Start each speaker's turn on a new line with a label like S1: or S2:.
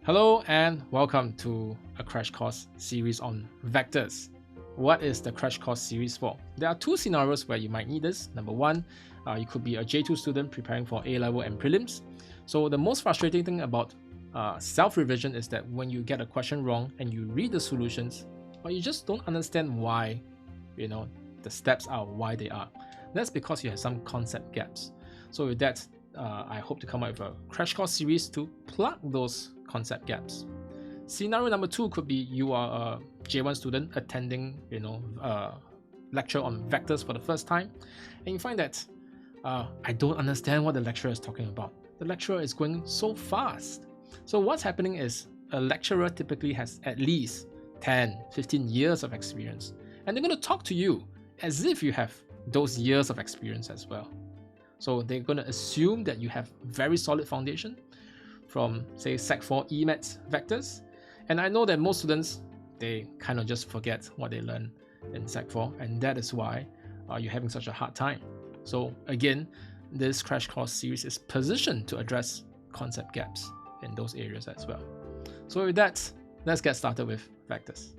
S1: Hello and welcome to a crash course series on vectors. What is the crash course series for? There are two scenarios where you might need this. Number one, you could be a J2 student preparing for A-level and prelims. So the most frustrating thing about self-revision is that when you get a question wrong and you read the solutions, but you just don't understand why, the steps are why they are. That's because you have some concept gaps. So with that, I hope to come up with a crash course series to plug those concept gaps. Scenario number two could be you are a J1 student attending, a lecture on vectors for the first time, and you find that I don't understand what the lecturer is talking about. The lecturer is going so fast. So what's happening is a lecturer typically has at least 10, 15 years of experience, and they're going to talk to you as if you have those years of experience as well. So they're going to assume that you have very solid foundation from, say, Sec 4 EMATS vectors. And I know that most students, they kind of just forget what they learned in Sec 4, and that is why you're having such a hard time. So again, this crash course series is positioned to address concept gaps in those areas as well. So with that, let's get started with vectors.